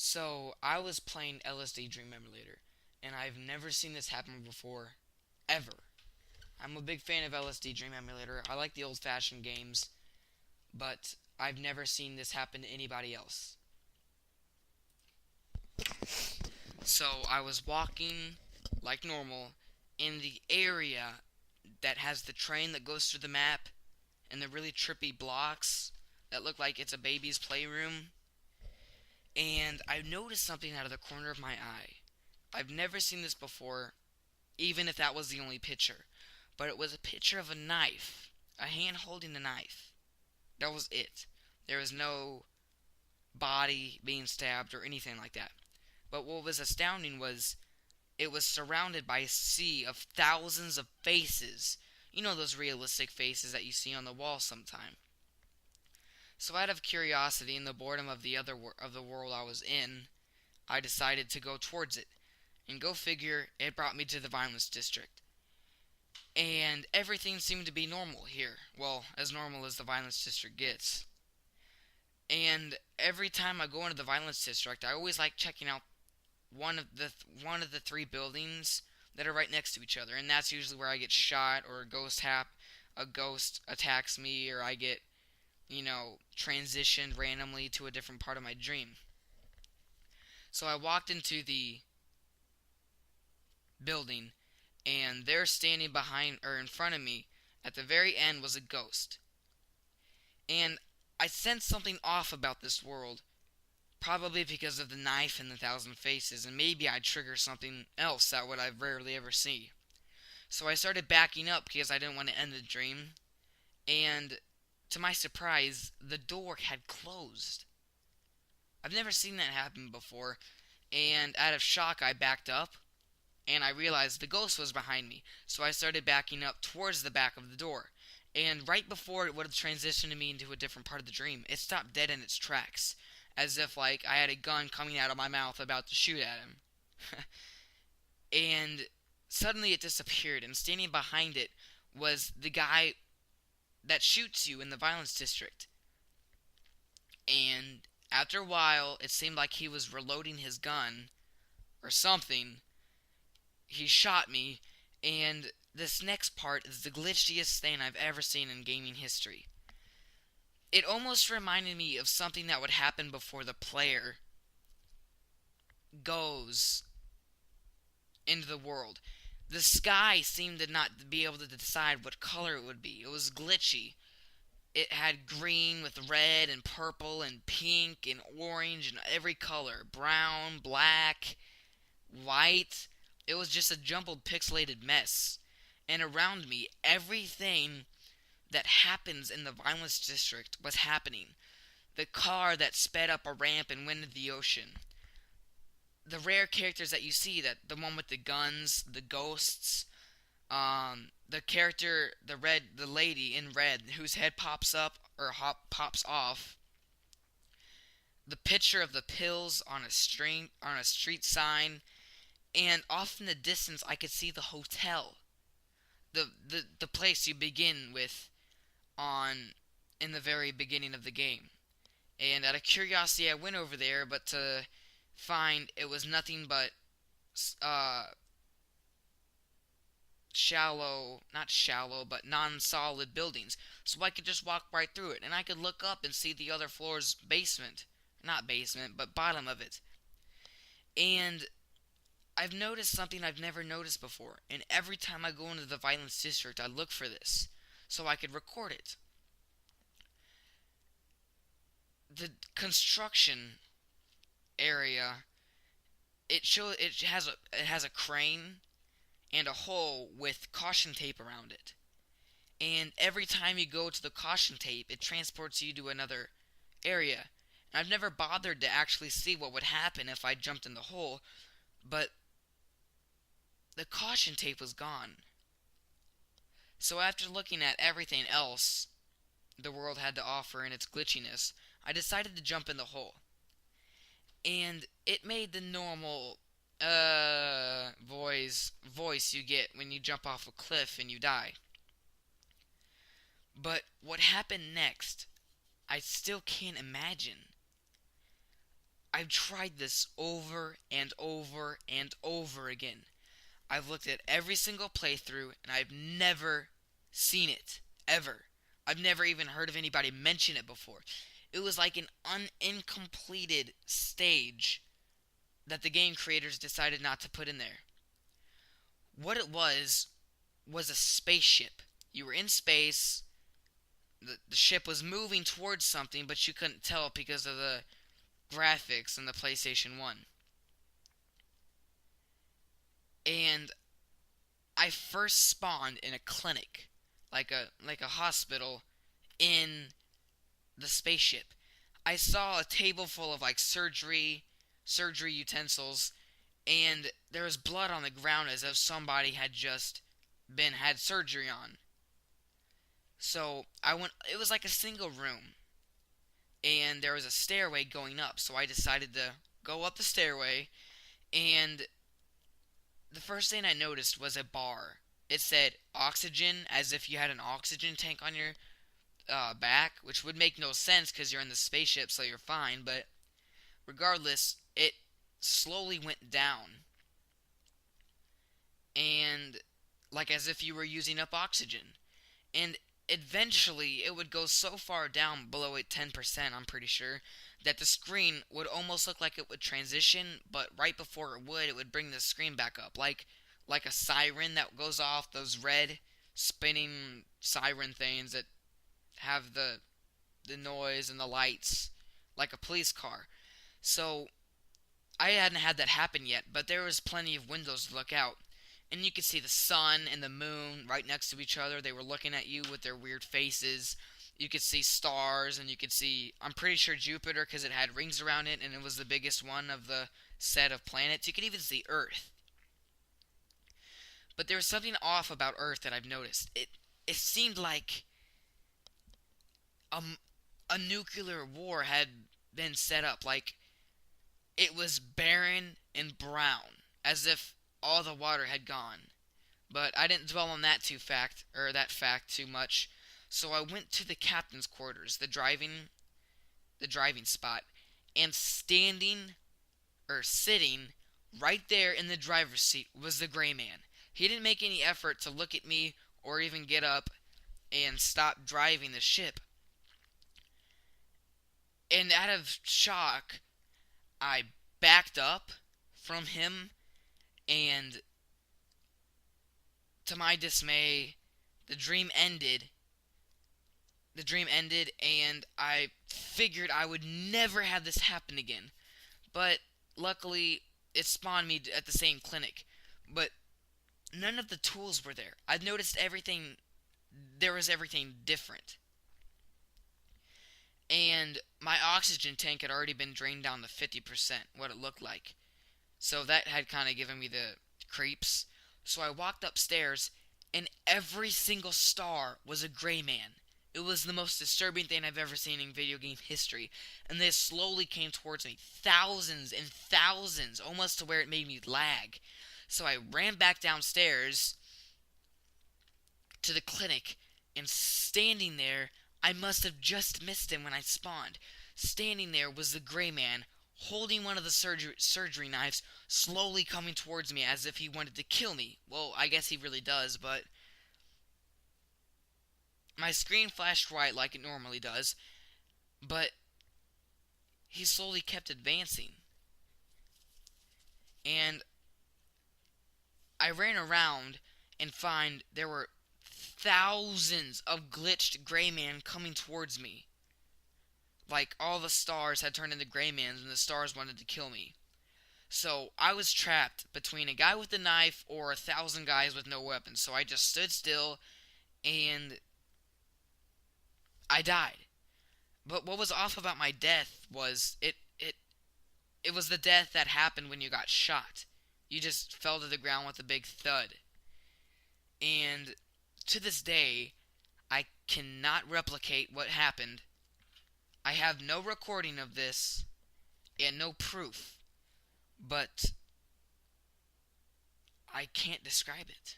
So, I was playing LSD Dream Emulator, and I've never seen this happen before, ever. I'm a big fan of LSD Dream Emulator. I like the old fashioned games, but I've never seen this happen to anybody else. So, I was walking like normal in the area that has the train that goes through the map and the really trippy blocks that look like it's a baby's playroom. And I noticed something out of the corner of my eye. I've never seen this before, even if that was the only picture. But it was a picture of a knife, a hand holding a knife. That was it. There was no body being stabbed or anything like that. But what was astounding was it was surrounded by a sea of thousands of faces. You know those realistic faces that you see on the wall sometime. So out of curiosity and the boredom of the world I was in, I decided to go towards it. And go figure, it brought me to the violence district. And everything seemed to be normal here. Well, as normal as the violence district gets. And every time I go into the violence district, I always like checking out one of the three buildings that are right next to each other, and that's usually where I get shot or a ghost attacks me, or I get transitioned randomly to a different part of my dream. So I walked into the building, and there standing behind or in front of me at the very end was a ghost. And I sensed something off about this world, probably because of the knife and the thousand faces, and maybe I'd trigger something else that would I rarely ever see. So I started backing up because I didn't want to end the dream, and to my surprise, the door had closed. I've never seen that happen before, and out of shock I backed up, and I realized the ghost was behind me, so I started backing up towards the back of the door. And right before it would have transitioned me into a different part of the dream, it stopped dead in its tracks, as if like I had a gun coming out of my mouth about to shoot at him. And suddenly it disappeared, and standing behind it was the guy that shoots you in the violence district. And after a while, it seemed like he was reloading his gun or something. He shot me, and this next part is the glitchiest thing I've ever seen in gaming history. It almost reminded me of something that would happen before the player goes into the world. The sky seemed to not be able to decide what color it would be. It was glitchy. It had green with red and purple and pink and orange and every color. Brown, black, white. It was just a jumbled pixelated mess. And around me, everything that happens in the violence district was happening. The car that sped up a ramp and went into the ocean. The rare characters that you see, that the one with the guns, the ghosts, the character, the lady in red whose head pops up or pops off, the picture of the pills on a street sign, and off in the distance I could see the hotel, the place you begin with on in the very beginning of the game. And out of curiosity, I went over there, but to find it was nothing but uh, not shallow, but non-solid buildings. So I could just walk right through it, and I could look up and see the other floor's basement. Not basement, but bottom of it. And I've noticed something I've never noticed before, and every time I go into the violence district, I look for this, so I could record it. The construction area, it has a crane and a hole with caution tape around it. And every time you go to the caution tape, it transports you to another area. And I've never bothered to actually see what would happen if I jumped in the hole, but the caution tape was gone. So after looking at everything else the world had to offer in its glitchiness, I decided to jump in the hole. And it made the normal voice you get when you jump off a cliff and you die. But what happened next, I still can't imagine. I've tried this over and over and over again. I've looked at every single playthrough and I've never seen it. Ever. I've never even heard of anybody mention it before. It was like an incompleted stage that the game creators decided not to put in there. What it was a spaceship. You were in space. The ship was moving towards something, but you couldn't tell because of the graphics in the PlayStation 1. And I first spawned in a clinic, like a hospital in the spaceship. I saw a table full of like surgery utensils, and there was blood on the ground as if somebody had just been had surgery on. So I went. It was like a single room, and there was a stairway going up. So I decided to go up the stairway, and the first thing I noticed was a bar. It said oxygen, as if you had an oxygen tank on your back, which would make no sense because you're in the spaceship, so you're fine. But regardless, it slowly went down, and like as if you were using up oxygen. And eventually, it would go so far down below it 10%, I'm pretty sure, that the screen would almost look like it would transition, but right before it would bring the screen back up, like a siren that goes off, those red spinning siren things that have the noise and the lights, like a police car. So I hadn't had that happen yet, but there was plenty of windows to look out. And you could see the sun and the moon right next to each other. They were looking at you with their weird faces. You could see stars, and you could see, I'm pretty sure Jupiter, because it had rings around it, and it was the biggest one of the set of planets. You could even see Earth. But there was something off about Earth that I've noticed. It seemed like a, a nuclear war had been set up. Like, it was barren and brown, as if all the water had gone. But I didn't dwell on that fact too much. So I went to the captain's quarters, the driving spot, and sitting right there in the driver's seat was the gray man. He didn't make any effort to look at me or even get up and stop driving the ship. And out of shock, I backed up from him, and to my dismay, the dream ended. The dream ended, and I figured I would never have this happen again. But luckily, it spawned me at the same clinic. But none of the tools were there. I've noticed everything. There was everything different. And my oxygen tank had already been drained down to 50%, what it looked like. So that had kind of given me the creeps. So I walked upstairs, and every single star was a gray man. It was the most disturbing thing I've ever seen in video game history. And they slowly came towards me. Thousands and thousands, almost to where it made me lag. So I ran back downstairs to the clinic, and standing there, I must have just missed him when I spawned. Standing there was the gray man, holding one of the surgery knives, slowly coming towards me as if he wanted to kill me. Well, I guess he really does, but my screen flashed white like it normally does, but he slowly kept advancing. And I ran around and find there were thousands of glitched gray men coming towards me. Like all the stars had turned into gray men and the stars wanted to kill me. So I was trapped between a guy with a knife or 1,000 guys with no weapons. So I just stood still and I died. But what was off about my death was it was the death that happened when you got shot. You just fell to the ground with a big thud. And to this day, I cannot replicate what happened. I have no recording of this and no proof, but I can't describe it.